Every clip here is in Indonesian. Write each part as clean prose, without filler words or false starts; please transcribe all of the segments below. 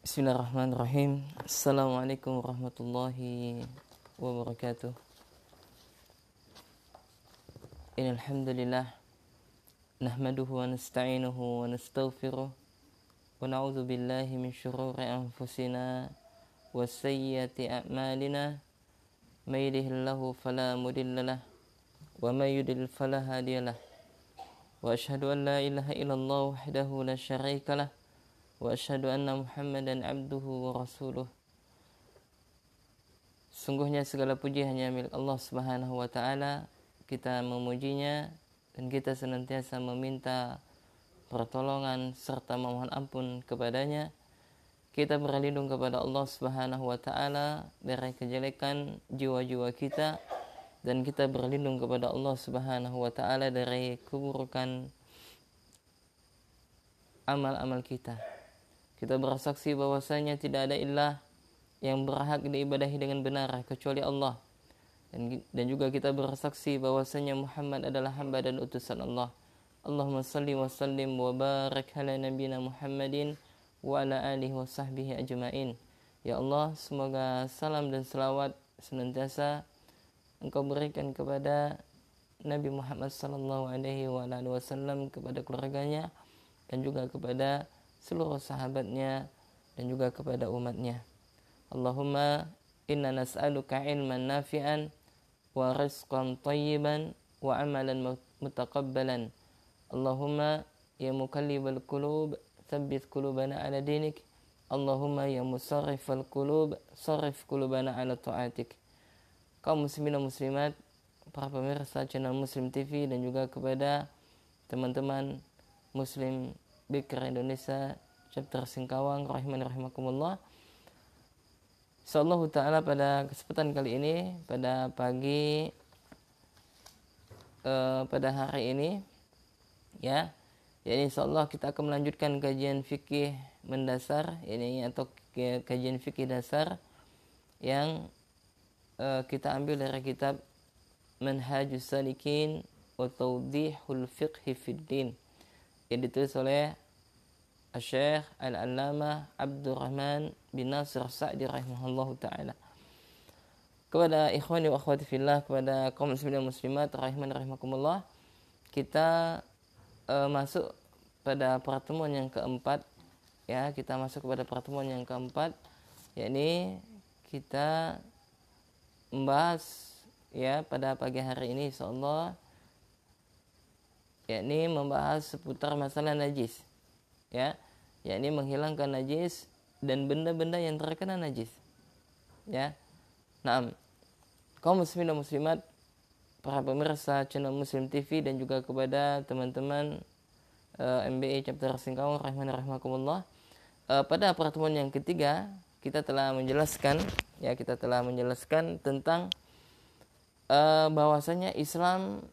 Bismillahirrahmanirrahim. Assalamualaikum warahmatullahi wabarakatuh. Innal hamdalillah nahmaduhu wa nasta'inuhu wa nastaghfiruh wa na'udzu billahi min shururi anfusina wa sayyiati a'malina. May yahdihillahu fala mudilla lahu wa may yudlil fala hadiya lahu. Wa asyhadu an la ilaha illallah wahdahu la syarika lahu wa asyhadu anna Muhammadan abduhu wa rasuluh. Sungguhnya segala puji hanya milik Allah Subhanahu wa taala. Kita memujinya dan kita senantiasa meminta pertolongan serta memohon ampun kepadanya. Kita berlindung kepada Allah Subhanahu wa taala dari kejelekan jiwa-jiwa kita, dan kita berlindung kepada Allah Subhanahu wa taala dari keburukan amal-amal kita. Kita bersaksi bahwasanya tidak ada ilah yang berhak diibadahi dengan benar kecuali Allah. Dan juga kita bersaksi bahwasanya Muhammad adalah hamba dan utusan Allah. Allahumma salli wa sallim wa barik ala nabiyina Muhammadin wa ala alihi wa sahbihi ajma'in. Ya Allah, semoga salam dan selawat senantiasa Engkau berikan kepada Nabi Muhammad sallallahu alaihi wasallam, kepada keluarganya dan juga kepada seluruh sahabatnya dan juga kepada umatnya. Allahumma inna nas'aluka ilman nafi'an wa rizqan tayyiban wa amalan mutaqabbalan. Allahumma ya muqallibal qulub tsabbit qulubana ala dinik. Allahumma ya musarrifal qulub sarrif qulubana ala ta'atik. Kaum muslimin dan muslimat, para pemirsa channel Muslim TV, dan juga kepada teman-teman Muslim Bikr Indonesia chapter Singkawang rahimani rahimakumullah. Insyaallah ta'ala pada kesempatan kali ini, pada pagi pada hari ini ya insyaallah kita akan melanjutkan kajian fikih mendasar ini, atau kajian fikih dasar yang kita ambil dari kitab Manhajus Salikin wa Tawdihul Fiqhi fid Din, yang ditulis oleh Syekh Al-Allamah Abdurrahman bin Nasir Sa'di rahimahullahu ta'ala. Kepada ikhwani wa akhwati fillah, kepada kaum muslimin dan muslimat rahimani rahimakumullah, kita masuk pada pertemuan yang keempat ya. Kita masuk kepada pertemuan yang keempat, yakni kita membahas ya pada pagi hari ini insyaallah, yakni membahas seputar masalah najis ya, yakni menghilangkan najis dan benda-benda yang terkena najis ya. Naam, kaum muslimin dan muslimat, para pemirsa channel Muslim TV, dan juga kepada teman-teman MBA chapter Singkawang rahimani rahimakumullah, pada pertemuan yang ketiga kita telah menjelaskan tentang bahwasanya Islam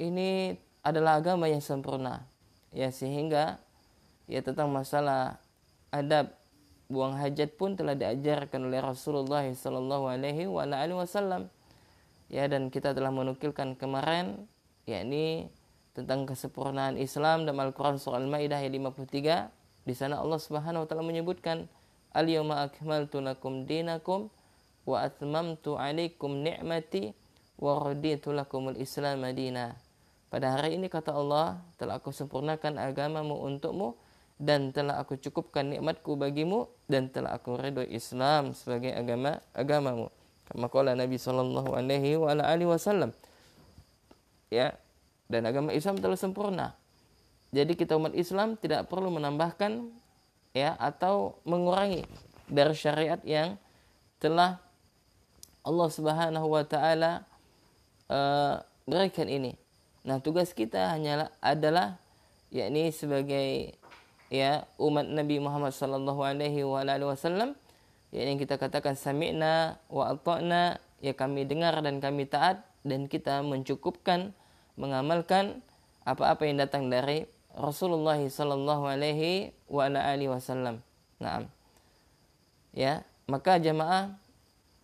ini adalah agama yang sempurna ya, sehingga ya tentang masalah adab buang hajat pun telah diajarkan oleh Rasulullah sallallahu alaihi wasallam ya. Dan kita telah menukilkan kemarin yakni tentang kesempurnaan Islam dalam Al-Qur'an surah Al-Maidah ayat 53. Di sana Allah Subhanahu wa taala menyebutkan, al-yawma akmaltu lakum dinakum wa atmamtu 'alaikum ni'mati wa raditu lakumul Islam madina. Pada hari ini, kata Allah, telah aku sempurnakan agamamu untukmu, dan telah aku cukupkan nikmatku bagimu, dan telah aku ridhoi Islam sebagai agamamu. Kama qala Nabi sallallahu alaihi wasallam. Ya, dan agama Islam telah sempurna. Jadi kita umat Islam tidak perlu menambahkan ya atau mengurangi dari syariat yang telah Allah Subhanahu wa taala berikan ini. Nah, tugas kita adalah yakni sebagai ya umat Nabi Muhammad sallallahu alaihi wasallam, yakni kita katakan sami'na wa ata'na, ya kami dengar dan kami taat, dan kita mencukupkan mengamalkan apa-apa yang datang dari Rasulullah sallallahu alaihi wasallam. Naam. Ya, maka jamaah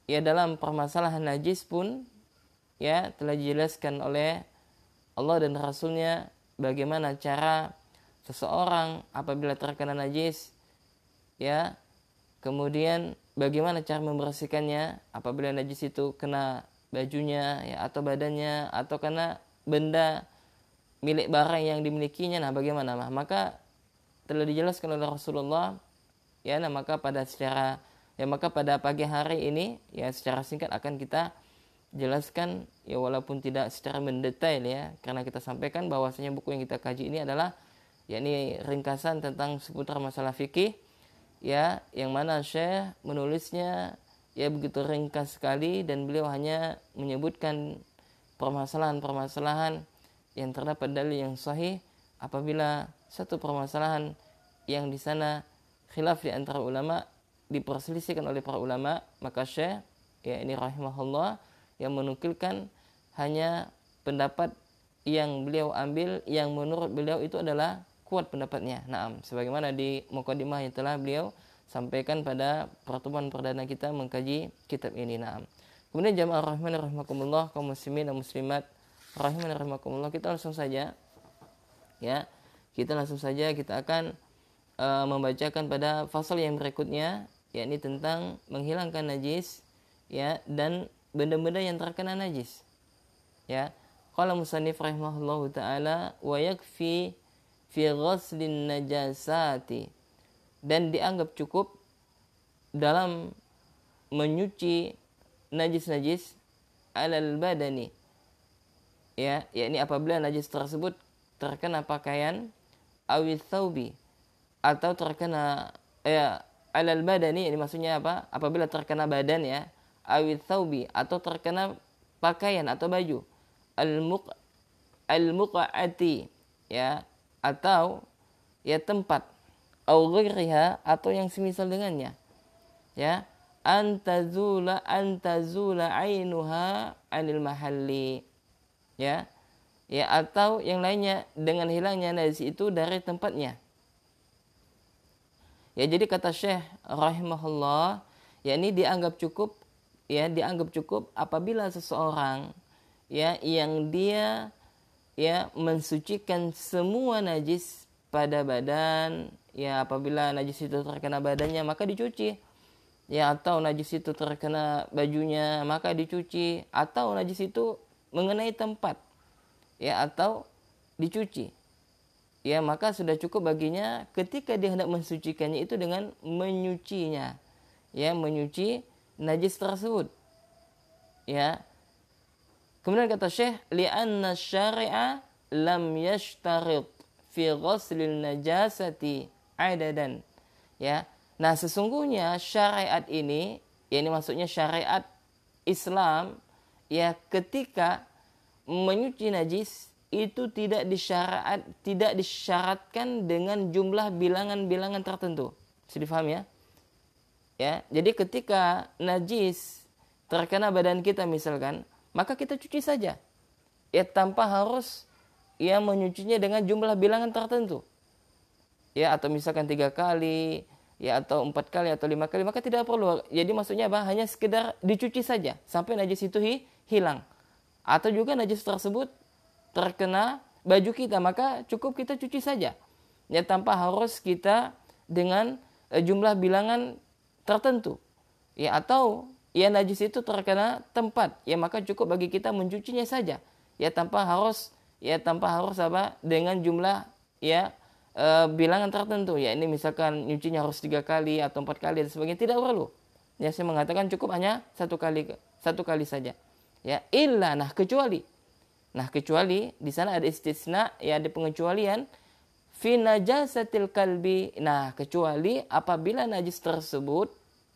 ya dalam permasalahan najis pun ya telah dijelaskan oleh Allah dan Rasulnya bagaimana cara seseorang apabila terkena najis ya Kemudian bagaimana cara membersihkannya apabila najis itu kena bajunya ya, atau badannya, atau kena benda milik barang yang dimilikinya. Nah, bagaimana? Maka telah dijelaskan oleh Rasulullah ya. Nah, maka pada pagi hari ini ya secara singkat akan kita jelaskan ya, walaupun tidak secara mendetail ya, karena kita sampaikan bahwasanya buku yang kita kaji ini adalah yakni ringkasan tentang seputar masalah fikih ya, yang mana Syekh menulisnya ya begitu ringkas sekali, dan beliau hanya menyebutkan permasalahan-permasalahan yang terdapat dalil yang sahih. Apabila satu permasalahan yang di sana khilaf di antara ulama, diperselisihkan oleh para ulama, maka Syekh ya ini rahimahullah yang menukilkan hanya pendapat yang beliau ambil, yang menurut beliau itu adalah kuat pendapatnya. Naam, sebagaimana di mukadimah yang telah beliau sampaikan pada pertemuan perdana kita mengkaji kitab ini. Naam. Kemudian jamaah rahman rahimakumullah, kaum muslimin dan muslimat rahman rahimakumullah, kita langsung saja ya. Kita akan membacakan pada fasal yang berikutnya, yakni tentang menghilangkan najis ya, dan benda-benda yang terkena najis ya. Qala musannif rahimahullahu taala wa yakfi fi ghaslin najasati, dan dianggap cukup dalam menyuci najis-najis alal badani ya, yakni apabila najis tersebut terkena pakaian, awil thawbi, atau terkena ya alal badani, ini maksudnya apa? Apabila terkena badan ya, awil thawbi, atau terkena pakaian atau baju, al-muqa'ati ya, atau ya tempat, au ghairiha, atau yang semisal dengannya ya, antazula ainuha anil mahalli ya, atau yang lainnya dengan hilangnya najis itu dari tempatnya ya. Jadi kata Syekh rahimahullah, ya ini dianggap cukup apabila seseorang ya yang dia ya mensucikan semua najis pada badan ya, apabila najis itu terkena badannya maka dicuci ya, atau najis itu terkena bajunya maka dicuci, atau najis itu mengenai tempat ya atau dicuci ya, maka sudah cukup baginya ketika dia hendak mensucikannya itu dengan menyucinya ya, menyuci najis tersebut ya. Kemudian kata Syekh, li'anna syari'a lam yashtarit fi ghuslil najasati adadan ya. Nah, sesungguhnya syariat ini, ya ini maksudnya syariat Islam ya, ketika menyuci najis itu tidak disyaratkan dengan jumlah bilangan-bilangan tertentu. Bisa difahami ya? Ya, jadi ketika najis terkena badan kita misalkan, maka kita cuci saja ya, tanpa harus ya menyucinya dengan jumlah bilangan tertentu ya, atau misalkan 3 kali ya, atau 4 kali atau 5 kali, maka tidak perlu. Jadi maksudnya apa? Hanya sekedar dicuci saja sampai najis itu hilang. Atau juga najis tersebut terkena baju kita, maka cukup kita cuci saja ya, tanpa harus kita dengan jumlah bilangan tertentu ya. Atau ya najis itu terkena tempat ya, maka cukup bagi kita mencucinya saja ya, tanpa harus apa dengan jumlah ya bilangan tertentu ya. Ini misalkan nyucinya harus 3 kali atau 4 kali dan sebagainya, tidak perlu ya. Saya mengatakan cukup hanya satu kali saja ya. Kecuali di sana ada istisna ya, ada pengecualian fi najasatil kalbi. Nah, kecuali apabila najis tersebut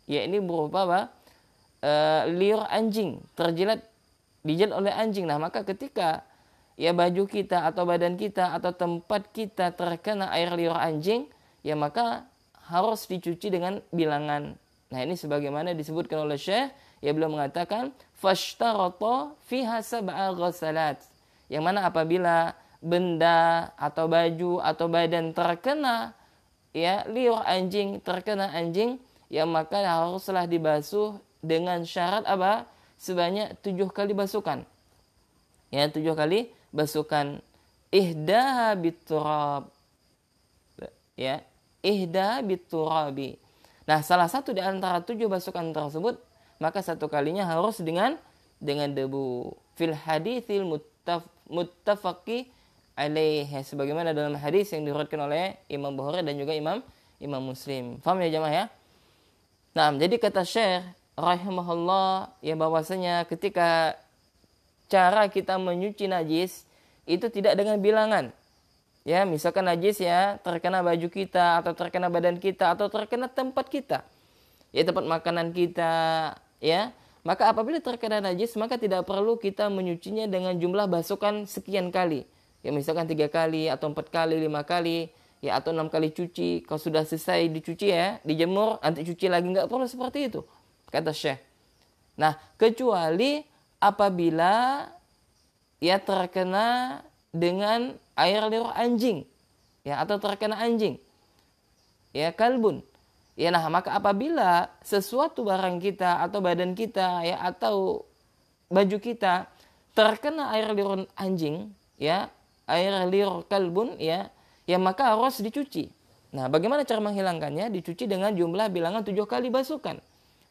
ya ini berupa apa? Liur anjing, dijilat oleh anjing. Nah, maka ketika ya baju kita atau badan kita atau tempat kita terkena air liur anjing ya, maka harus dicuci dengan bilangan. Nah, ini sebagaimana disebutkan oleh Syekh ya, beliau mengatakan fashtarata fiha sab'a ghasalat, yang mana apabila benda atau baju atau badan terkena ya liur anjing, terkena anjing ya, maka haruslah dibasuh dengan syarat apa? Sebanyak 7 kali basukan ya, 7 kali basukan. Ihdaha biturab ya, ihda biturabi. Nah, salah satu di antara 7 basukan tersebut, maka satu kalinya harus dengan debu. Fil haditsil muttafaqi alaih, sebagaimana dalam hadis yang diriwayatkan oleh Imam Bukhari dan juga Imam Muslim. Paham ya jemaah ya? Nah, jadi kata Syekh rahimahullah ya bahwasanya ketika cara kita menyuci najis itu tidak dengan bilangan. Ya, misalkan najis ya terkena baju kita atau terkena badan kita atau terkena tempat kita. Ya, tempat makanan kita, ya. Maka apabila terkena najis maka tidak perlu kita menyucinya dengan jumlah basukan sekian kali. Ya, misalkan 3 kali atau 4 kali, 5 kali, ya atau 6 kali cuci. Kalau sudah selesai dicuci ya, dijemur, nanti cuci lagi, nggak perlu seperti itu, kata Syekh. Nah, kecuali apabila ya terkena dengan air liur anjing, ya atau terkena anjing, ya kalbun, ya nah maka apabila sesuatu barang kita atau badan kita ya atau baju kita terkena air liur anjing, ya air liur kalbun, ya maka harus dicuci. Nah, bagaimana cara menghilangkannya? Dicuci dengan jumlah bilangan 7 kali basukan,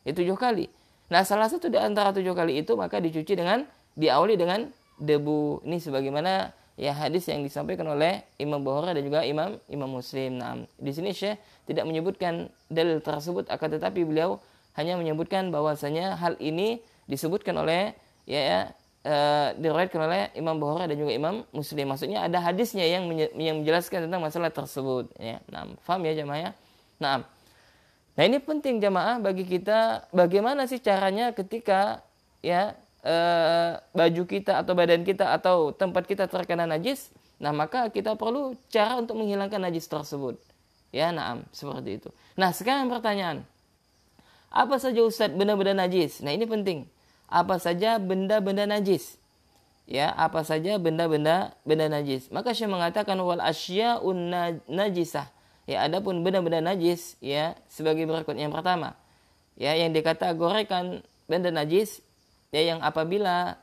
ya 7 kali. Nah, salah satu di antara 7 kali itu maka dicuci dengan diawali dengan debu. Ini sebagaimana ya hadis yang disampaikan oleh Imam Bukhari dan juga Imam Muslim. Nah, di sini Syekh tidak menyebutkan dalil tersebut, akan tetapi beliau hanya menyebutkan bahwasanya hal ini disebutkan oleh diriwayatkan oleh Imam Bukhari dan juga Imam Muslim. Maksudnya ada hadisnya yang menjelaskan tentang masalah tersebut, ya. Nah, paham ya jemaah ya? Nah, ini penting jemaah bagi kita, bagaimana sih caranya ketika ya baju kita atau badan kita atau tempat kita terkena najis. Nah, maka kita perlu cara untuk menghilangkan najis tersebut. Ya, seperti itu. Nah, sekarang pertanyaan. Apa saja Ustadz benda-benda najis? Nah, ini penting. Apa saja benda-benda najis? Ya, apa saja benda-benda najis? Maka Syekh mengatakan wal asya'un najisah. Ya, adapun benda-benda najis ya sebagai berikut. Yang pertama, ya yang dikategorikan benda najis ya yang apabila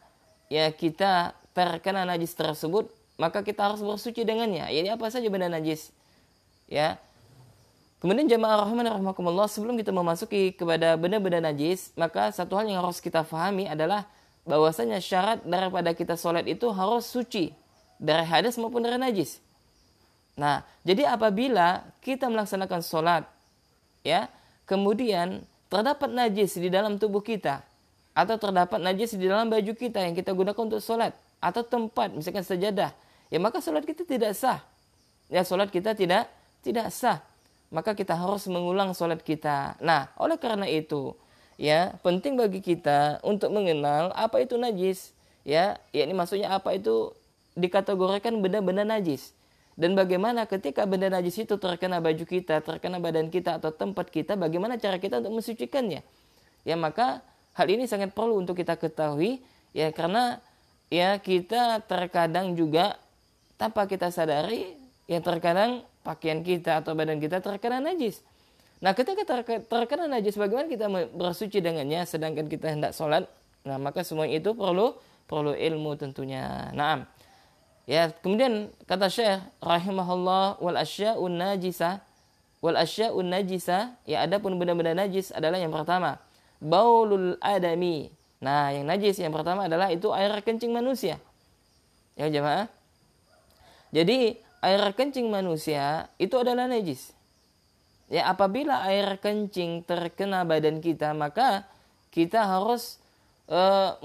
ya kita terkena najis tersebut maka kita harus bersuci dengannya. Ini apa saja benda najis? Ya. Kemudian jemaah rahimani rahimakumullah, sebelum kita memasuki kepada benda-benda najis, maka satu hal yang harus kita fahami adalah bahwasanya syarat daripada kita sholat itu harus suci dari hadas maupun dari najis. Nah, jadi apabila kita melaksanakan sholat, ya, kemudian terdapat najis di dalam tubuh kita, atau terdapat najis di dalam baju kita yang kita gunakan untuk sholat, atau tempat, misalkan sajadah, ya maka sholat kita tidak sah. Ya, sholat kita tidak sah. Maka kita harus mengulang sholat kita. Nah, oleh karena itu, ya penting bagi kita untuk mengenal apa itu najis. Ya ini maksudnya apa itu dikategorikan benda-benda najis. Dan bagaimana ketika benda najis itu terkena baju kita, terkena badan kita atau tempat kita, bagaimana cara kita untuk mensucikannya. Ya maka hal ini sangat perlu untuk kita ketahui, ya karena ya kita terkadang juga tanpa kita sadari, ya terkadang pakaian kita atau badan kita terkena najis. Nah, ketika terkena najis, bagaimana kita bersuci dengannya sedangkan kita hendak sholat? Nah, maka semua itu perlu ilmu tentunya. Naam. Ya, kemudian kata Syekh rahimahullah wal asya'un najisah, ya adapun benda-benda najis adalah yang pertama, baulul adami. Nah, yang najis yang pertama adalah itu air kencing manusia. Ya, jemaah. Jadi, air kencing manusia itu adalah najis. Ya, apabila air kencing terkena badan kita, maka kita harus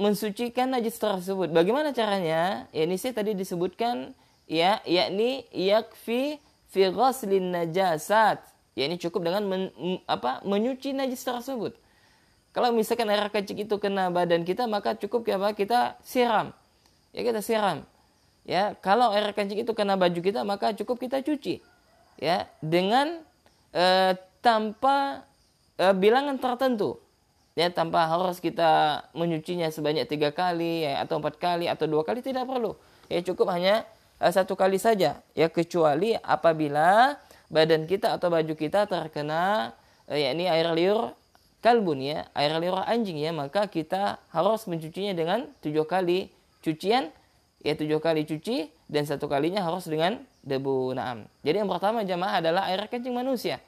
mensucikan najis tersebut. Bagaimana caranya? Ya, ini saya tadi disebutkan, ya, yakni yakfi fi ghaslin najasat. Ya, ini cukup dengan menyuci najis tersebut. Kalau misalkan air kencing itu kena badan kita, maka cukup kita siram. Ya, kita siram. Ya, kalau air kencing itu kena baju kita, maka cukup kita cuci. Ya, dengan tanpa bilangan tertentu. Ya, tanpa harus kita menyucinya sebanyak 3 kali ya, atau 4 kali atau 2 kali, tidak perlu. Ya, cukup hanya 1 kali saja. Ya, kecuali apabila badan kita atau baju kita terkena yakni air liur kalbun, ya, air liur anjing, ya, maka kita harus mencucinya dengan 7 kali cucian, ya 7 kali cuci dan 1 kalinya harus dengan debu. Naam. Jadi yang pertama jamaah adalah air kencing manusia.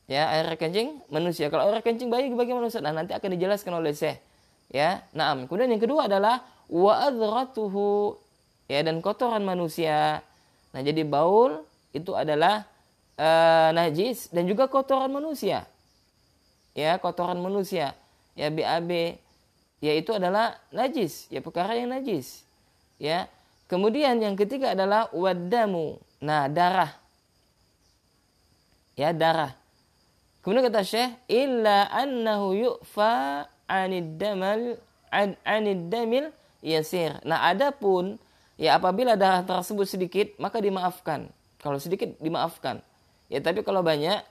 Ya, air kencing manusia. Kalau air kencing bayi bagaimana Ustaz? Nah, nanti akan dijelaskan oleh Syekh. Ya, naam. Kemudian yang kedua adalah wa adratuhu, ya, dan kotoran manusia. Nah, jadi baul itu adalah najis dan juga kotoran manusia. Ya, kotoran manusia. Ya, BAB, ya itu adalah najis, ya perkara yang najis. Ya. Kemudian yang ketiga adalah wadamu. Nah, darah. Ya, darah. Kemudian kata Syekh, illa annahu yu'fa 'anid damil yasir. Nah, adapun ya apabila darah tersebut sedikit, maka dimaafkan. Kalau sedikit dimaafkan. Ya, tapi kalau banyak,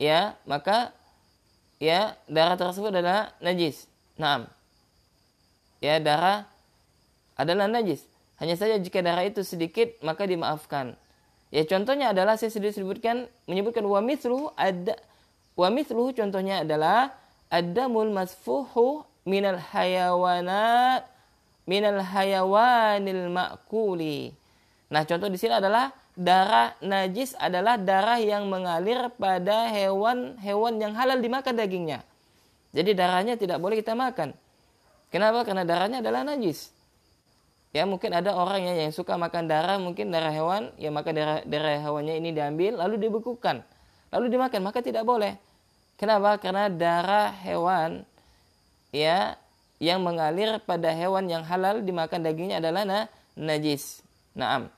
ya maka ya darah tersebut adalah najis. Naam. Ya, darah adalah najis. Hanya saja jika darah itu sedikit, maka dimaafkan. Ya, contohnya adalah saya sudah menyebutkan wa mithluhu contohnya adalah ad-damul masfuhu minal hayawanil ma'kuli. Nah, contoh di sini adalah darah najis adalah darah yang mengalir pada hewan yang halal dimakan dagingnya. Jadi darahnya tidak boleh kita makan. Kenapa? Karena darahnya adalah najis. Ya, mungkin ada orang yang suka makan darah, mungkin darah hewan, ya maka darah hewannya ini diambil lalu dibekukan, lalu dimakan, maka tidak boleh. Kenapa? Karena darah hewan ya yang mengalir pada hewan yang halal dimakan dagingnya adalah najis. Naam.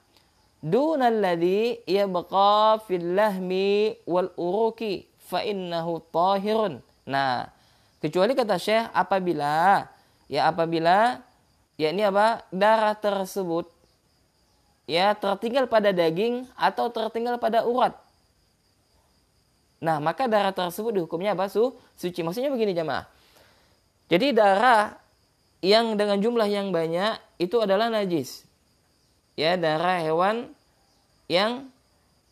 Dunalladzi yabqa fil lahmi wal uruki fa innahu tahirun. Nah, kecuali kata Syekh apabila ya ini apa? Darah tersebut ya tertinggal pada daging atau tertinggal pada urat. Nah, maka darah tersebut dihukumnya apa? Suci. Maksudnya begini jamaah. Jadi darah yang dengan jumlah yang banyak itu adalah najis. Ya, darah hewan yang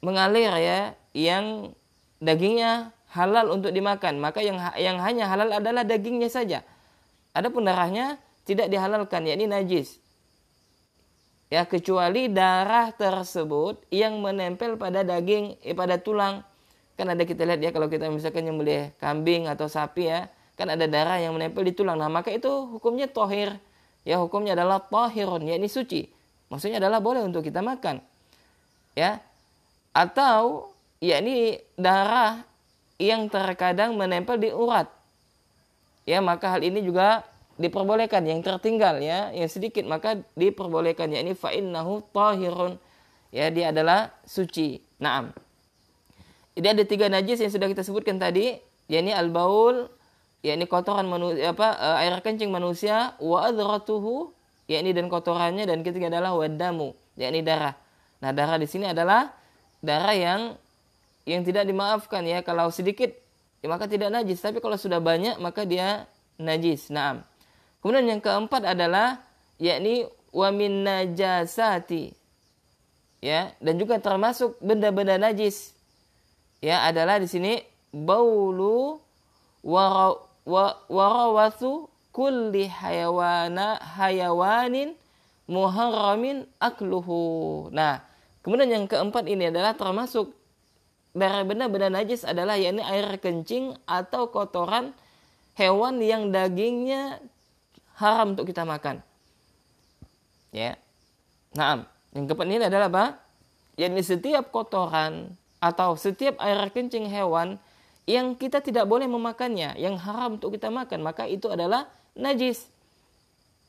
mengalir ya, yang dagingnya halal untuk dimakan. Maka yang hanya halal adalah dagingnya saja. Adapun darahnya tidak dihalalkan, yakni najis. Ya, kecuali darah tersebut yang menempel pada daging, pada tulang. Kan ada kita lihat ya kalau kita misalkan nyembelih kambing atau sapi ya, kan ada darah yang menempel di tulang. Nah, maka itu hukumnya tohir. Ya, hukumnya adalah tahirun, yakni suci. Maksudnya adalah boleh untuk kita makan. Ya. Atau yakni darah yang terkadang menempel di urat. Ya, maka hal ini juga diperbolehkan, yang tertinggal ya, yang sedikit maka diperbolehkan, yakni fa innahu tahirun. Ya, dia adalah suci. Naam. Jadi ada 3 najis yang sudah kita sebutkan tadi, yakni al-baul, yakni kotoran manusia, air kencing manusia, wa adratuhu, yakni dan kotorannya, dan ketiga adalah wadamu, yakni darah. Nah, darah di sini adalah darah yang tidak dimaafkan ya, kalau sedikit ya, maka tidak najis, tapi kalau sudah banyak maka dia najis. Naam. Kemudian yang keempat adalah yakni wa min najasati. Ya, dan juga termasuk benda-benda najis. Ya, adalah di sini baulu warawathu kulli hayawanin muharramin akluhu. Nah, kemudian yang keempat ini adalah termasuk dari benda-benda najis adalah yakni air kencing atau kotoran hewan yang dagingnya haram untuk kita makan. Ya. Nah, yang keempat ini adalah apa? Yakni setiap kotoran atau setiap air kencing hewan yang kita tidak boleh memakannya, yang haram untuk kita makan, maka itu adalah najis.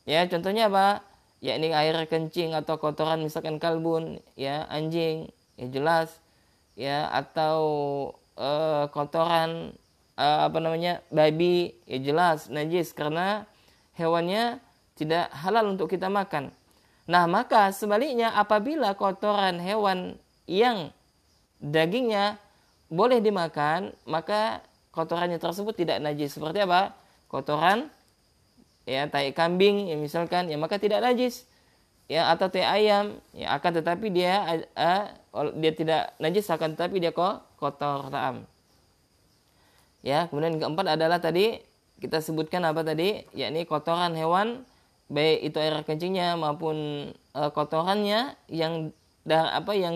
Ya, contohnya apa? Yakni air kencing atau kotoran misalkan kalbun, ya, anjing, ya jelas, ya, atau kotoran babi, ya jelas najis karena hewannya tidak halal untuk kita makan. Nah, maka sebaliknya apabila kotoran hewan yang dagingnya boleh dimakan, maka kotorannya tersebut tidak najis. Seperti apa? Kotoran ya tai kambing ya misalkan, ya maka tidak najis. Ya, atau tai ayam, ya akan tetapi dia tidak najis, akan tetapi dia kotor. Ta'am. Ya, kemudian yang keempat adalah tadi kita sebutkan apa tadi? Yakni kotoran hewan, baik itu air kencingnya maupun kotorannya yang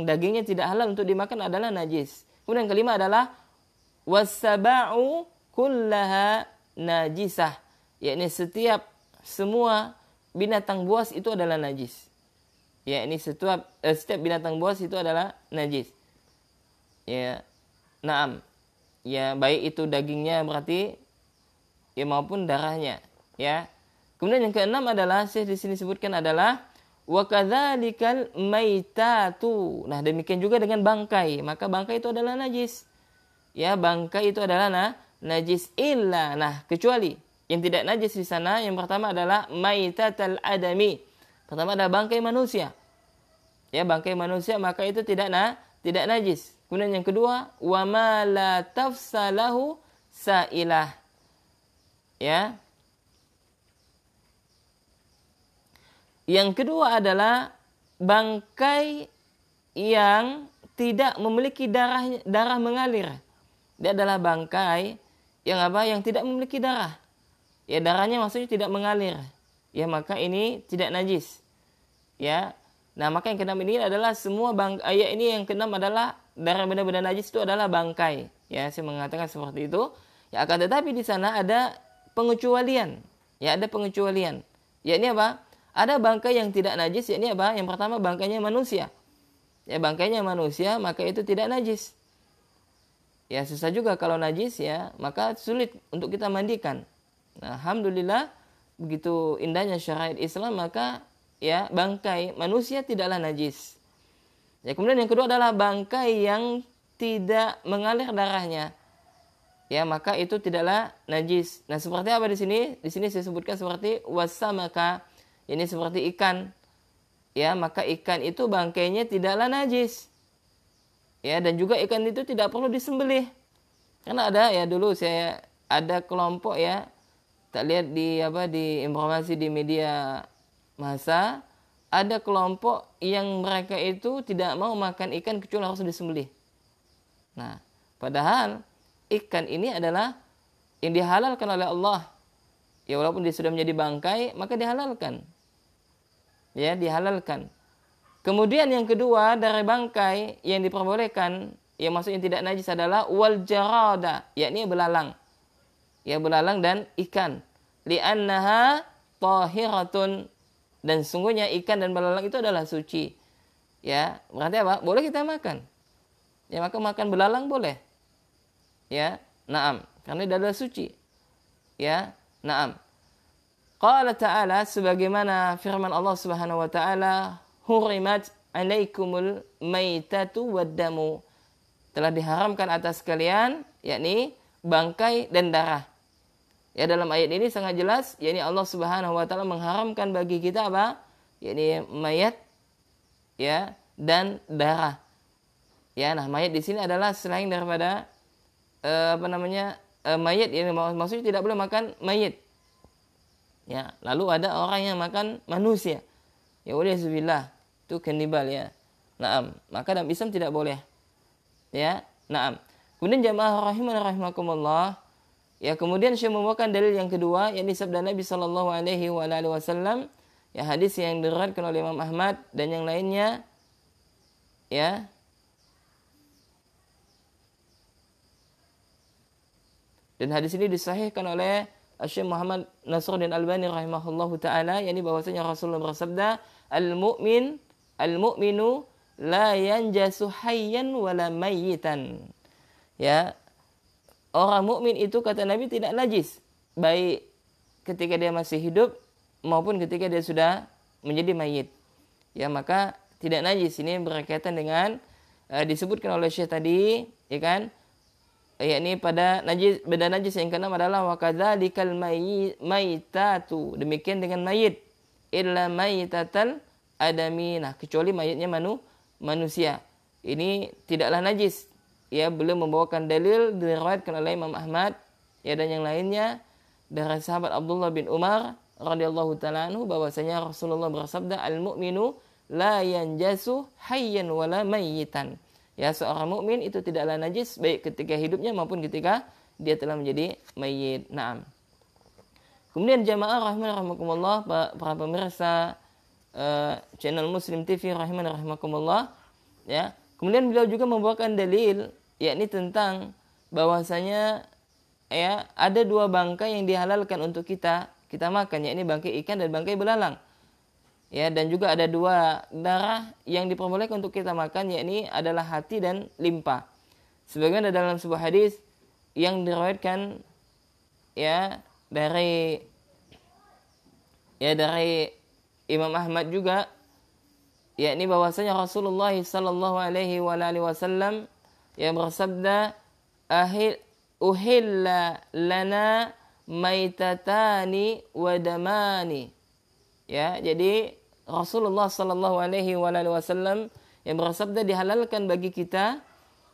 dagingnya tidak halal untuk dimakan adalah najis. Kemudian yang kelima adalah wasaba'u kullaha najisah, yakni semua binatang buas itu adalah najis. Yakni setiap binatang buas itu adalah najis. Ya, na'am. Ya, baik itu dagingnya berarti ya maupun darahnya, ya. Kemudian yang keenam adalah Syekh di sini sebutkan adalah wa kadzalikal maitatu. Nah, demikian juga dengan bangkai, maka bangkai itu adalah najis. Ya, bangkai itu adalah najis illa. Nah, kecuali yang tidak najis di sana yang pertama adalah maitatal adami. Pertama adalah bangkai manusia. Ya, bangkai manusia maka itu tidak najis. Kemudian yang kedua, wa ma la tafsalahu sailah. Ya. Yang kedua adalah bangkai yang tidak memiliki darah mengalir. Dia adalah bangkai yang apa? Yang tidak memiliki darah. Ya, darahnya maksudnya tidak mengalir. Ya, maka ini tidak najis. Ya. Nah, maka yang keenam ini adalah semua bangkai ini yang keenam adalah darah benda-benda najis itu adalah bangkai. Ya, saya mengatakan seperti itu. Ya, akan tetapi di sana ada pengecualian. Ya, ada pengecualian. Ya, ini apa? Ada bangkai yang tidak najis, ya ini apa? Yang pertama bangkainya manusia. Ya, bangkainya manusia, maka itu tidak najis. Ya, susah juga kalau najis ya, maka sulit untuk kita mandikan. Nah, alhamdulillah begitu indahnya syariat Islam, maka ya bangkai manusia tidaklah najis. Ya, kemudian yang kedua adalah bangkai yang tidak mengalir darahnya. Ya, maka itu tidaklah najis. Nah, seperti apa di sini? Di sini saya sebutkan seperti wasamaka. Ini seperti ikan. Ya, maka ikan itu bangkainya tidaklah najis. Ya, dan juga ikan itu tidak perlu disembelih. Karena ada ya dulu saya ada kelompok ya, tak lihat di informasi di media massa, ada kelompok yang mereka itu tidak mau makan ikan kecuali harus disembelih. Nah, padahal ikan ini adalah yang dihalalkan oleh Allah. Ya, walaupun dia sudah menjadi bangkai, maka dihalalkan. Ya, dihalalkan. Kemudian yang kedua dari bangkai yang diperbolehkan, yang maksudnya tidak najis adalah wal jarada, yakni belalang. Ya, belalang dan ikan. Li'annaha tahiratun, dan sungguhnya ikan dan belalang itu adalah suci. Ya, berarti apa? Boleh kita makan. Ya, maka makan belalang boleh. Ya, na'am, karena dia adalah suci. Ya, na'am. Qala ta'ala, sebagaimana firman Allah Subhanahu wa ta'ala, hurimat alaikumul maitatu waddamu, telah diharamkan atas kalian yakni bangkai dan darah. Ya, dalam ayat ini sangat jelas yakni Allah Subhanahu wa ta'ala mengharamkan bagi kita apa? Yakni mayat ya dan darah. Ya, nah mayat di sini adalah selain daripada mayat, yang maksudnya tidak boleh makan mayit. Ya, lalu ada orang yang makan manusia. Ya, waliyahzubillah, itu kanibal ya. Naam, maka dalam Islam tidak boleh. Ya, naam. Kemudian jamaah rahimakumullah, ya kemudian saya membawakan dalil yang kedua, yakni sabda Nabi sallallahu alaihi wasallam, ya hadis yang diriwayatkan oleh Imam Ahmad dan yang lainnya, ya. Dan hadis ini disahihkan oleh Syekh Muhammad Nasruddin Albani rahimahullahu taala, yakni bahwasanya Rasulullah bersabda, al-mu'minu la yanjasu hayyan wala mayyitan. Ya, orang mukmin itu kata Nabi tidak najis, baik ketika dia masih hidup maupun ketika dia sudah menjadi mayit. Ya, maka tidak najis. Ini berkaitan dengan disebutkan oleh Syekh tadi, ya kan? Yakni pada najis, benda najis yang keenam adalah wa kadzalikal maitatu, demikian dengan mayit, illa maitatal adami, nah kecuali mayitnya manusia. Ini tidaklah najis. Ya, belum membawakan dalil diriwayatkan oleh Imam Ahmad ya dan yang lainnya dari sahabat Abdullah bin Umar radhiyallahu taala anhu bahwasanya Rasulullah bersabda, al-mu'minu la yanjasu hayyan wala mayyitan. Ya, seorang mukmin itu tidaklah najis baik ketika hidupnya maupun ketika dia telah menjadi mayit. Naam. Kemudian jamaah rahimakumullah, para pemirsa channel Muslim TV rahimakumullah, ya. Kemudian beliau juga membawakan dalil yakni tentang bahwasanya ya ada dua bangkai yang dihalalkan untuk kita makan, yakni bangkai ikan dan bangkai belalang. Ya, dan juga ada dua darah yang diperbolehkan untuk kita makan, yakni adalah hati dan limpa. Sebagaimana dalam sebuah hadis yang diriwayatkan ya dari Imam Ahmad juga, yakni bahwasanya Rasulullah sallallahu alaihi wasallam yang bersabda, uhilla lana maitatani wa damani. Ya, jadi Rasulullah sallallahu alaihi wasallam yang bersabda dihalalkan bagi kita,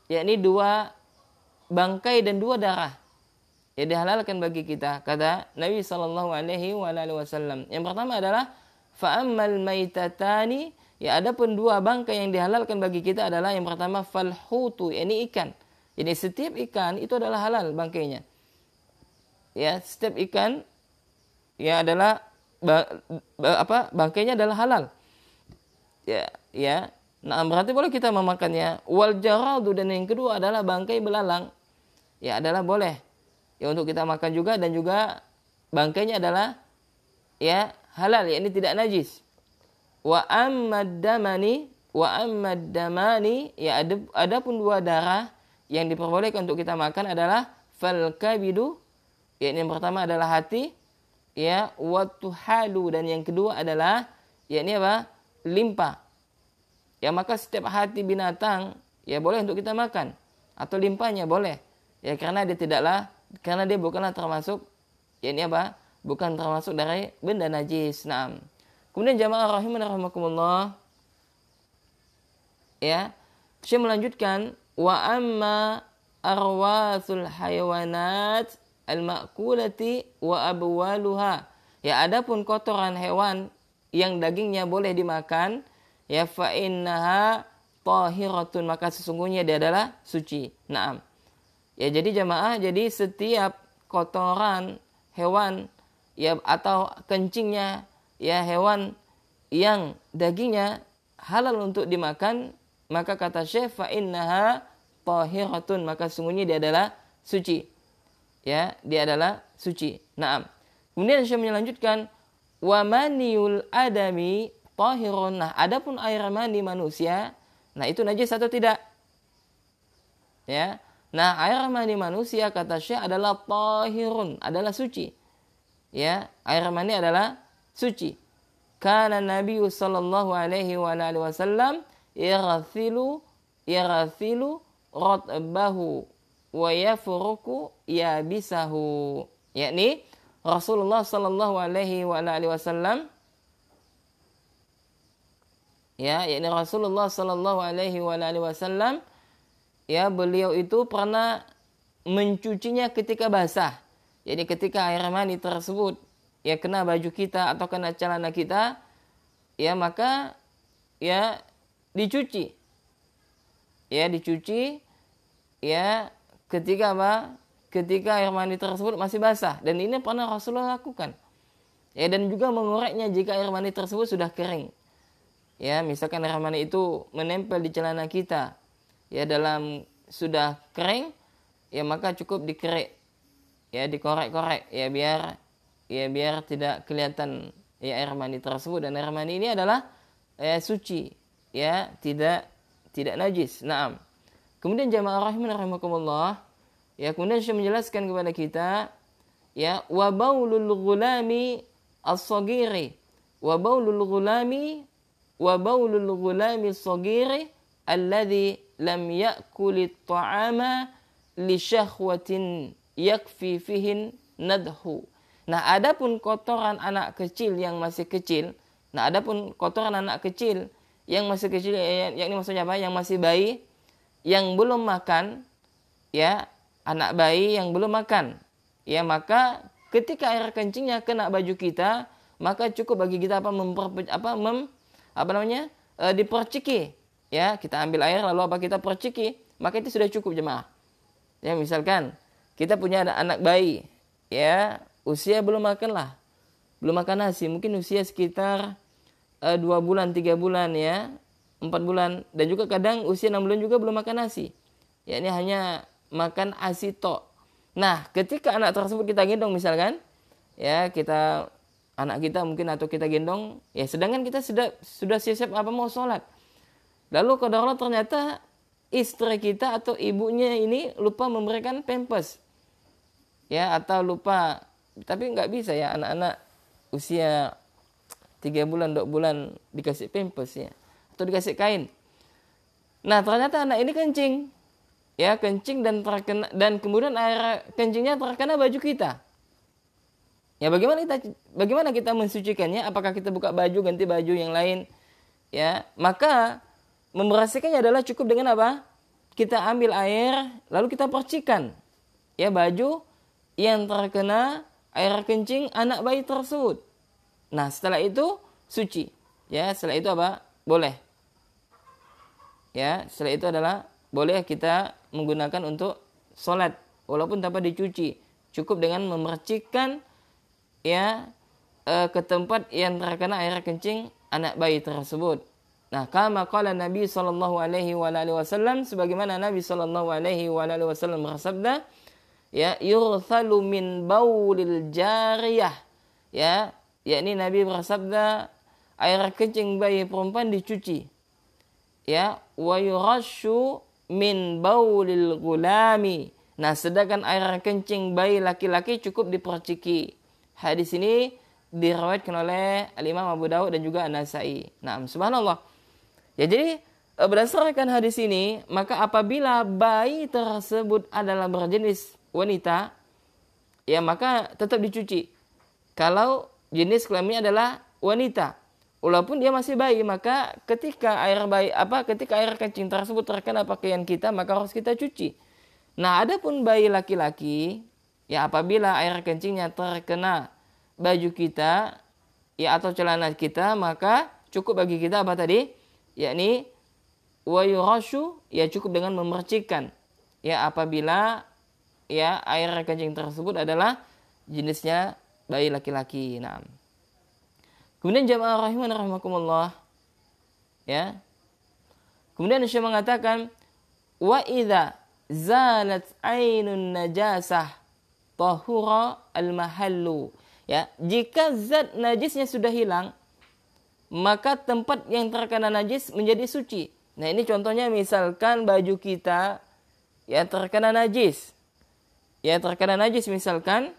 yakni dua bangkai dan dua darah. Ya, dihalalkan bagi kita, kata Nabi sallallahu alaihi wasallam. Yang pertama adalah fa'ammal maitatani, ya adapun dua bangkai yang dihalalkan bagi kita adalah yang pertama falhutu, yakni ikan. Jadi setiap ikan itu adalah halal bangkainya. Ya, setiap ikan ya adalah bangkainya adalah halal. Ya. Nah, berarti boleh kita memakannya. Wal jaradu, dan yang kedua adalah bangkai belalang. Ya, adalah boleh. Ya, untuk kita makan juga, dan juga bangkainya adalah ya halal, ya ini tidak najis. Wa ammad damani, ya adapun dua darah yang diperbolehkan untuk kita makan adalah fal kabidu, ya yang pertama adalah hati, ya watuhalu, dan yang kedua adalah yakni apa? Limpa. Ya, maka setiap hati binatang ya boleh untuk kita makan, atau limpanya boleh. Ya, karena dia bukanlah termasuk yakni apa? Bukan termasuk dari benda najis. Naam. Kemudian jamaah rahimakumullah, ya, Syekh melanjutkan, wa amma arwasul hayawanat al-ma'kulati wa abwaluha. Ya, adapun kotoran hewan yang dagingnya boleh dimakan, ya fa innaha tahiratun, maka sesungguhnya dia adalah suci. Naam. Ya, jadi jamaah, jadi setiap kotoran hewan ya atau kencingnya ya hewan yang dagingnya halal untuk dimakan, maka kata Syekh fa innaha tahiratun, maka sesungguhnya dia adalah suci. Ya, dia adalah suci. Naam. Kemudian Syekh melanjutkan, wa maniyul adami tahirun. Nah, adapun air mani manusia, nah itu najis atau tidak? Ya. Nah, air mani manusia kata Syekh adalah tahirun, adalah suci. Ya, air mani adalah suci. Kana Nabi sallallahu alaihi wasallam yaghsilu ratbahu wa yafruku yabisahu. Yakni Rasulullah sallallahu alaihi wasallam, ya, yakni Rasulullah sallallahu alaihi wasallam, ya beliau itu pernah mencucinya ketika basah. Jadi ketika air mani tersebut ya kena baju kita atau kena celana kita, ya maka ya dicuci. Ya dicuci ya ketika apa? Ketika air mani tersebut masih basah, dan ini pernah Rasulullah lakukan. Ya, dan juga mengoreknya jika air mani tersebut sudah kering. Ya, misalkan air mani itu menempel di celana kita, ya dalam sudah kering, ya maka cukup dikerek, ya dikorek-korek, ya biar tidak kelihatan ya air mani tersebut, dan air mani ini adalah suci, ya tidak najis. Naam. Kemudian jamaah rahimakumullah, ya kemudian Syekh menjelaskan kepada kita, ya wa baulul ghulami as-saghiri, wa baulul ghulami as-saghiri alladhi lam ya'kulit ta'ama li syahwatin yakfi fihin nadhu. Nah, adapun kotoran anak kecil yang masih kecil, yakni maksudnya apa? Yang masih bayi yang belum makan, ya, anak bayi yang belum makan. Ya, maka ketika air kencingnya kena baju kita, maka cukup bagi kita diperciki. Ya, kita ambil air lalu kita perciki, maka itu sudah cukup jemaah. Ya, misalkan kita punya anak bayi, ya, usia belum makan nasi, mungkin usia sekitar 2 bulan, 3 bulan, ya, 4 bulan, dan juga kadang usia 6 bulan juga belum makan nasi. Ya, ini hanya makan ASI tok. Nah, ketika anak tersebut kita gendong misalkan, ya anak kita mungkin atau kita gendong, ya sedangkan kita sudah siap-siap mau sholat. Lalu qadarullah ternyata istri kita atau ibunya ini lupa memberikan pampers. Ya, atau lupa, tapi nggak bisa ya anak-anak usia 3 bulan, 2 bulan dikasih pampers ya, atau dikasih kain. Nah, ternyata anak ini kencing. Ya, kencing dan kemudian air kencingnya terkena baju kita. Ya, bagaimana kita mensucikannya? Apakah kita buka baju, ganti baju yang lain? Ya, maka membersihkannya adalah cukup dengan apa? Kita ambil air lalu kita percikan ya baju yang terkena air kencing anak bayi tersebut. Nah, setelah itu suci. Ya, setelah itu apa? Boleh. Ya, setelah itu adalah boleh kita menggunakan untuk sholat walaupun tanpa dicuci. Cukup dengan memercikkan ya ke tempat yang terkena air kencing anak bayi tersebut. Nah, kama qala Nabi sallallahu alaihi wasallam, sebagaimana Nabi sallallahu alaihi wasallam bersabda, ya yurthalu min baulil jariyah. Ya, yakni Nabi bersabda air kencing bayi perempuan dicuci. Ya, wa yurashu min baulil gulami. Nah, sedangkan air kencing bayi laki-laki cukup diperciki. Hadis ini diriwayatkan oleh Al-Imam Abu Dawud dan juga An-Nasa'i. Nah, subhanallah. Ya, jadi berdasarkan hadis ini, maka apabila bayi tersebut adalah berjenis wanita, ya maka tetap dicuci. Kalau jenis kelaminnya adalah wanita, walaupun dia masih bayi, maka ketika air kencing tersebut terkena pakaian kita, maka harus kita cuci. Nah, adapun bayi laki-laki, ya apabila air kencingnya terkena baju kita, ya atau celana kita, maka cukup bagi kita apa tadi? Yakni wa yurashu, ya cukup dengan memercikkan. Ya apabila ya air kencing tersebut adalah jenisnya bayi laki-laki. Nah, kemudian jamaah rahimakumullah, ya. Kemudian Syekh mengatakan wa idza zalat ainun najasah tahura al-mahallu. Ya, jika zat najisnya sudah hilang, maka tempat yang terkena najis menjadi suci. Nah, ini contohnya misalkan baju kita ya terkena najis. Ya terkena najis misalkan,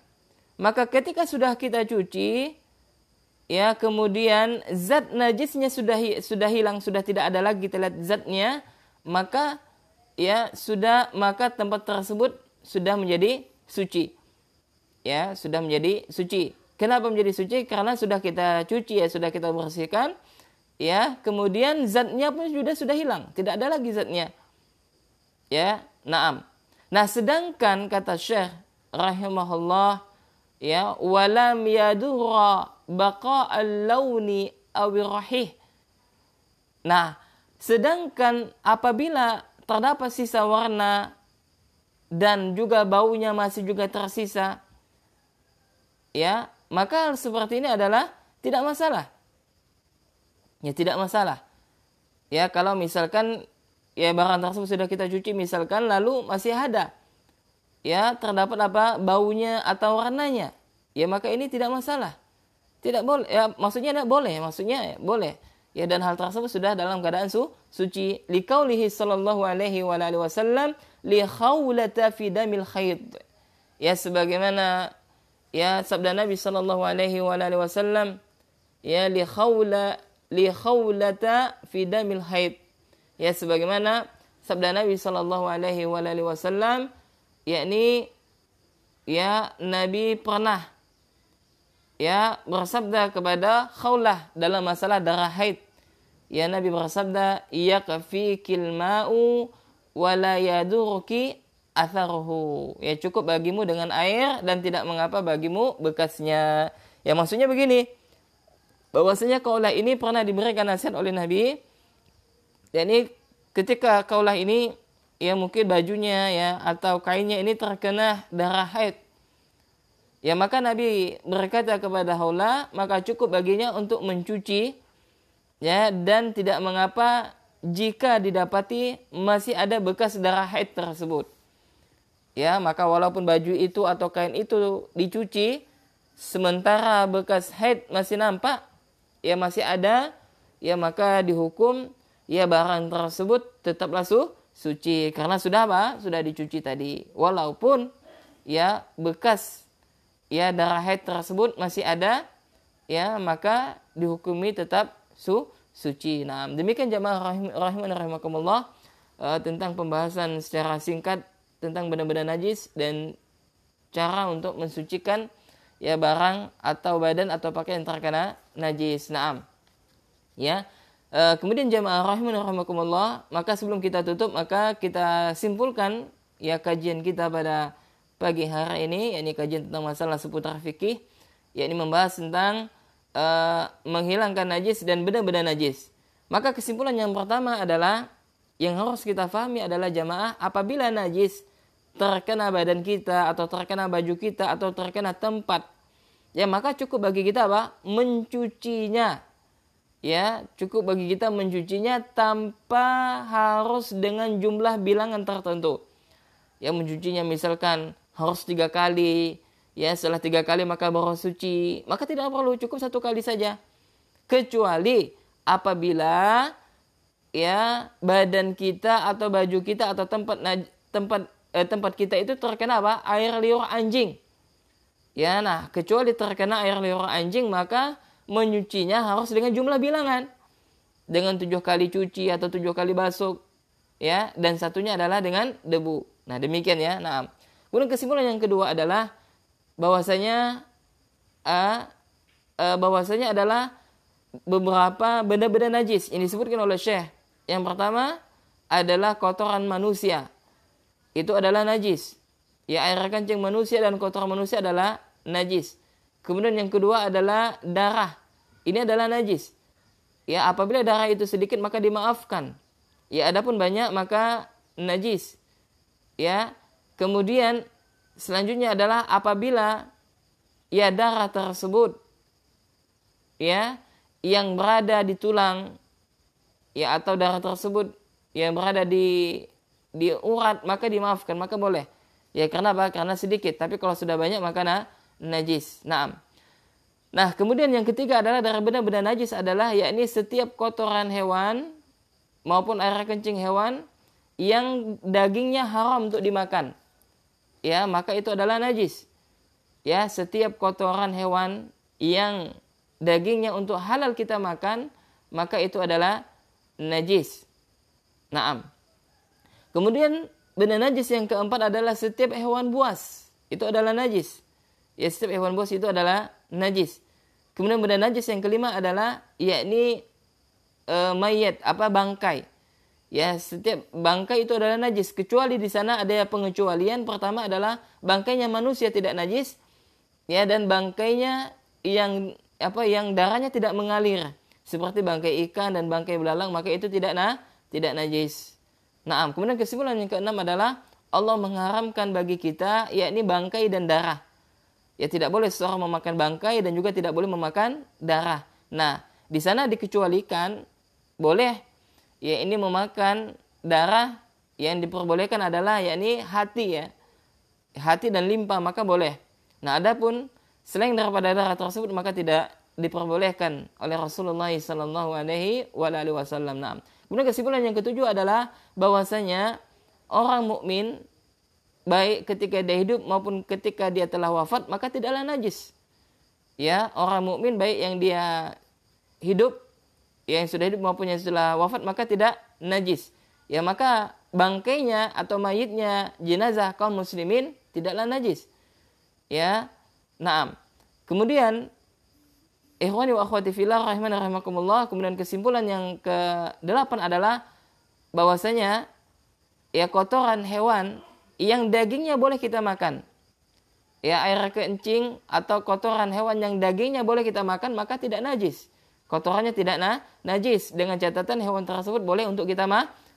maka ketika sudah kita cuci, ya kemudian zat najisnya sudah hilang, sudah tidak ada lagi kita lihat zatnya, maka tempat tersebut sudah menjadi suci. Ya, sudah menjadi suci. Kenapa menjadi suci? Karena sudah kita cuci, ya sudah kita bersihkan, ya kemudian zatnya pun sudah hilang, tidak ada lagi zatnya. Ya, na'am. Nah, sedangkan kata Syekh rahimahullah, ya walam yadurra baqa'al launi awirrahih. Nah, sedangkan apabila terdapat sisa warna dan juga baunya masih juga tersisa, ya maka seperti ini adalah tidak masalah. Ya tidak masalah. Ya kalau misalkan ya barang tersebut sudah kita cuci misalkan lalu masih ada ya terdapat baunya atau warnanya, ya maka ini tidak masalah. Tidak boleh, ya maksudnya tidak boleh, maksudnya boleh. Ya dan hal tersebut sudah dalam keadaan suci. Liqaulihi sallallahu alaihi wasallam li khawlata fi damil haid. Ya sebagaimana ya sabda Nabi sallallahu alaihi wasallam, ya li khawlata fi damil haid. Ya sebagaimana sabda Nabi sallallahu alaihi wasallam, yakni ya Nabi pernah ya bersabda kepada Khawlah dalam masalah darah haid. Ya Nabi bersabda, yakfikil ma'u wa la yadurki atharuhu. Ya cukup bagimu dengan air dan tidak mengapa bagimu bekasnya. Ya maksudnya begini, bahwasanya Khawlah ini pernah diberikan nasihat oleh Nabi. Dan ketika Khawlah ini ya mungkin bajunya ya atau kainnya ini terkena darah haid. Ya maka Nabi berkata kepada Khawlah, maka cukup baginya untuk mencuci ya dan tidak mengapa jika didapati masih ada bekas darah haid tersebut. ya maka walaupun baju itu atau kain itu dicuci, sementara bekas haid masih nampak, ya masih ada, ya maka dihukum ya barang tersebut tetaplah suci karena sudah apa? Sudah dicuci tadi. Walaupun ya bekas ya darah haid tersebut masih ada, ya maka dihukumi tetap suci. Nah, demikian jamaah rahimakumullah tentang pembahasan secara singkat tentang benda-benda najis dan cara untuk mensucikan ya barang atau badan atau pakaian terkena najis. Naam. Ya. Kemudian jamaah rahimakumullah, maka sebelum kita tutup maka kita simpulkan ya kajian kita pada pagi hari ini, yakni kajian tentang masalah seputar fikih, yakni membahas tentang menghilangkan najis dan benda-benda najis. Maka kesimpulan yang pertama adalah yang harus kita pahami adalah jamaah, apabila najis terkena badan kita atau terkena baju kita atau terkena tempat, ya maka cukup bagi kita apa? Mencucinya. Ya, cukup bagi kita mencucinya tanpa harus dengan jumlah bilangan tertentu. Ya, mencucinya misalkan harus 3 kali. Ya, setelah 3 kali maka baru suci. Maka tidak perlu, cukup 1 kali saja. Kecuali apabila ya badan kita atau baju kita atau tempat kita itu terkena apa? Air liur anjing. Ya, nah kecuali terkena air liur anjing maka menyucinya harus dengan jumlah bilangan. Dengan 7 kali cuci atau 7 kali basuh. Ya, dan satunya adalah dengan debu. Nah, demikian ya. Nah, kemudian kesimpulan yang kedua adalah bahwasanya adalah beberapa benda-benda najis ini disebutkan oleh Syekh. Yang pertama adalah kotoran manusia. Itu adalah najis. Ya, air kencing manusia dan kotoran manusia adalah najis. Kemudian yang kedua adalah darah. Ini adalah najis. Ya, apabila darah itu sedikit maka dimaafkan. Ya, adapun banyak maka najis. Ya, kemudian selanjutnya adalah apabila ya darah tersebut ya yang berada di tulang ya atau darah tersebut yang berada di urat maka dimaafkan, maka boleh. Ya, karena apa? Karena sedikit. Tapi kalau sudah banyak maka najis. Nah, kemudian yang ketiga adalah dari benda-benda najis adalah yakni setiap kotoran hewan maupun air kencing hewan yang dagingnya haram untuk dimakan. Ya, maka itu adalah najis. Ya, setiap kotoran hewan yang dagingnya untuk halal kita makan, maka itu adalah najis. Naam. Kemudian benda najis yang keempat adalah setiap hewan buas. Itu adalah najis. Ya, setiap hewan buas itu adalah najis. Kemudian benda najis yang kelima adalah yakni mayat, bangkai. Ya, setiap bangkai itu adalah najis, kecuali di sana ada pengecualian. Pertama adalah bangkainya manusia tidak najis. Ya, dan bangkainya yang darahnya tidak mengalir seperti bangkai ikan dan bangkai belalang, maka itu tidak najis. Nah, kemudian kesimpulan yang keenam adalah Allah mengharamkan bagi kita yakni bangkai dan darah. Ya, tidak boleh seorang memakan bangkai dan juga tidak boleh memakan darah. Nah, di sana dikecualikan boleh ya ini memakan darah, yang diperbolehkan adalah yakni hati ya. Hati dan limpa maka boleh. Nah, adapun selain daripada darah tersebut maka tidak diperbolehkan oleh Rasulullah sallallahu alaihi wasallam. Nah, kemudian kesimpulan yang ketujuh adalah bahwasanya orang mukmin baik ketika dia hidup maupun ketika dia telah wafat maka tidaklah najis. Ya, orang mukmin baik yang dia hidup, yang sudah hidup maupun yang sudah wafat maka tidak najis. Ya, maka bangkainya atau mayitnya jenazah kaum muslimin tidaklah najis. Ya. Naam. Kemudian ikhwani wa akhwati fillah rahimani rahimakumullah, kemudian kesimpulan yang ke-8 adalah bahwasanya ya kotoran hewan yang dagingnya boleh kita makan. Ya, air kencing atau kotoran hewan yang dagingnya boleh kita makan maka tidak najis. Kotorannya tidak najis, dengan catatan hewan tersebut boleh untuk kita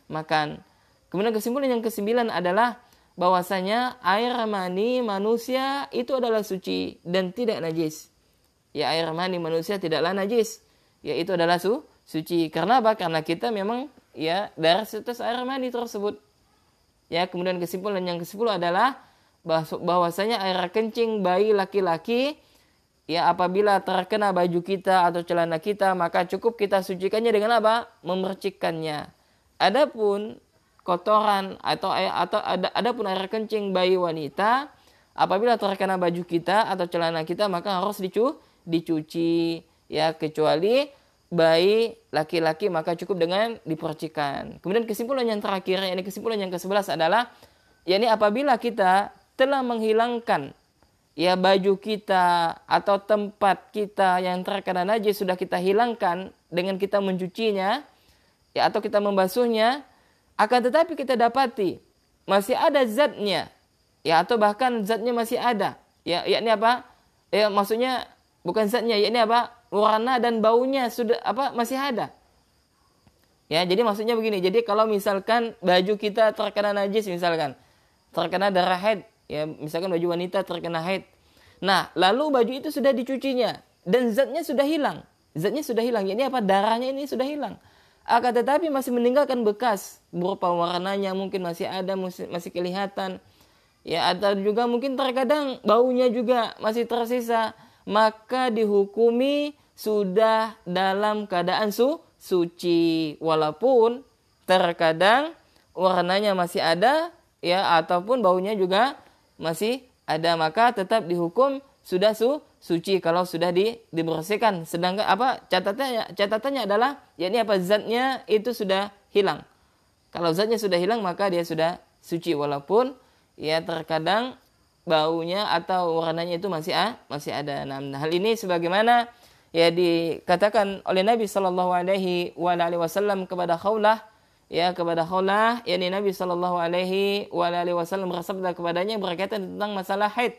makan. Kemudian kesimpulan yang ke-9 adalah bahwasanya air mani manusia itu adalah suci dan tidak najis. Ya, air mani manusia tidaklah najis. Ya, itu adalah suci. Karena apa? Karena kita memang ya darah setes air mani tersebut. Ya, kemudian kesimpulan yang ke-10 adalah bahwasanya air kencing bayi laki-laki ya apabila terkena baju kita atau celana kita, maka cukup kita sucikannya dengan apa? Memercikkannya. Adapun kotoran atau adapun air kencing bayi wanita apabila terkena baju kita atau celana kita, maka harus dicuci ya, kecuali bayi laki-laki maka cukup dengan dipercikan. Kemudian kesimpulan yang terakhir, yakni kesimpulan yang ke-11 adalah yakni apabila kita telah menghilangkan ya baju kita atau tempat kita yang terkena najis sudah kita hilangkan dengan kita mencucinya ya atau kita membasuhnya, akan tetapi kita dapati masih ada zatnya ya atau bahkan zatnya masih ada ya, yakni apa? Ya maksudnya bukan zatnya, yakni apa? Warna dan baunya sudah masih ada. Ya, jadi maksudnya begini. Jadi kalau misalkan baju kita terkena najis, misalkan terkena darah haid, ya misalkan baju wanita terkena haid. Nah, lalu baju itu sudah dicucinya dan zatnya sudah hilang. Zatnya sudah hilang. Yakni apa? Darahnya ini sudah hilang. Akan tetapi masih meninggalkan bekas berupa warnanya mungkin masih ada, masih kelihatan. Ya, atau juga mungkin terkadang baunya juga masih tersisa, maka dihukumi sudah dalam keadaan suci walaupun terkadang warnanya masih ada ya ataupun baunya juga masih ada, maka tetap dihukum sudah suci kalau sudah dibersihkan. Sedangkan catatannya adalah yakni zatnya itu sudah hilang. Kalau zatnya sudah hilang maka dia sudah suci walaupun ya terkadang baunya atau warnanya itu masih ada. Nah, hal ini sebagaimana ya dikatakan oleh Nabi Shallallahu Alaihi Wasallam kepada Khawlah, yakni Nabi Shallallahu Alaihi Wasallam bersabda kepadanya berkaitan tentang masalah haid,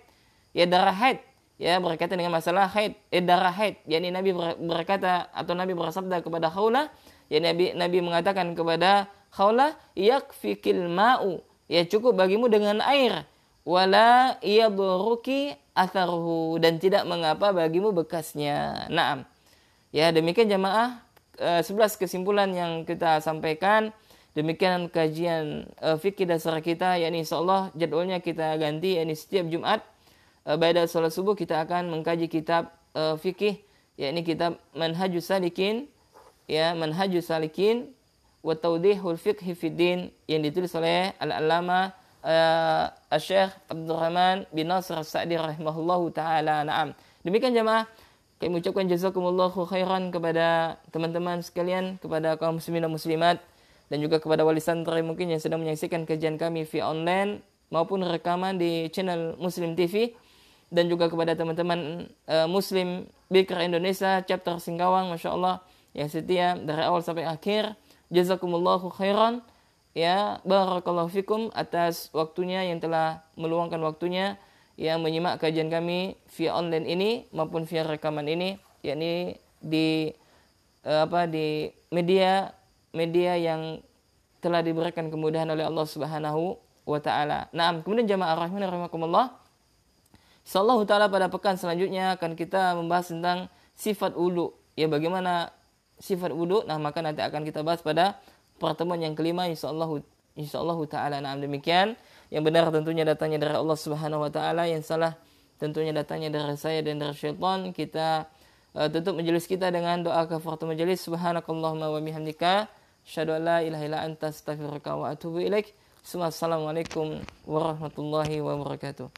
ya darah haid, ya berkaitan dengan masalah haid, darah haid. Yakni Nabi berkata atau Nabi bersabda kepada Khawlah, ya Nabi mengatakan kepada Khawlah, yakfikil ma'u, ya cukup bagimu dengan air, wala yadurruki atharuhu, dan tidak mengapa bagimu bekasnya. Naam. Ya, demikian jamaah 11 kesimpulan yang kita sampaikan. Demikian kajian fikih dasar kita, yakni insyaallah jadwalnya kita ganti, yakni setiap Jumat ba'da salat subuh kita akan mengkaji kitab fikih, yakni kitab Manhajus Salikin, ya Manhajus Salikin wa Tawdihul Fiqhi fid Din, yang ditulis oleh Al-Allamah Syekh Abdurrahman bin Nasir As-Sa'di rahimahullahu taala. Naam. Demikian jemaah, kami ucapkan jazakumullahu khairan kepada teman-teman sekalian, kepada kaum muslimin dan muslimat, dan juga kepada wali santri mungkin yang sedang menyaksikan kajian kami via online maupun rekaman di channel Muslim TV, dan juga kepada teman-teman Muslim Bikra Indonesia chapter Singkawang, masyaallah yang setia dari awal sampai akhir. Jazakumullahu khairan. Ya, barakallahu fikum atas waktunya yang telah meluangkan waktunya yang menyimak kajian kami via online ini maupun via rekaman ini, yakni di media yang telah diberikan kemudahan oleh Allah Subhanahu wa taala. Naam, kemudian jamaah rahimani rahimakumullah. Insyaallah taala pada pekan selanjutnya akan kita membahas tentang sifat wudu. Ya, bagaimana sifat wudu? Nah, maka nanti akan kita bahas pada pertemuan yang kelima insyaallah taala. Nah, demikian. Yang benar tentunya datangnya dari Allah Subhanahu wa taala, yang salah tentunya datangnya dari saya dan dari syaitan. Kita tutup majelis kita dengan doa kafaratul majelis. Subhanakallahumma wa bihamdika asyhadu an la ilaha illa anta astaghfiruka wa atubu ilaik. Assalamualaikum warahmatullahi wabarakatuh.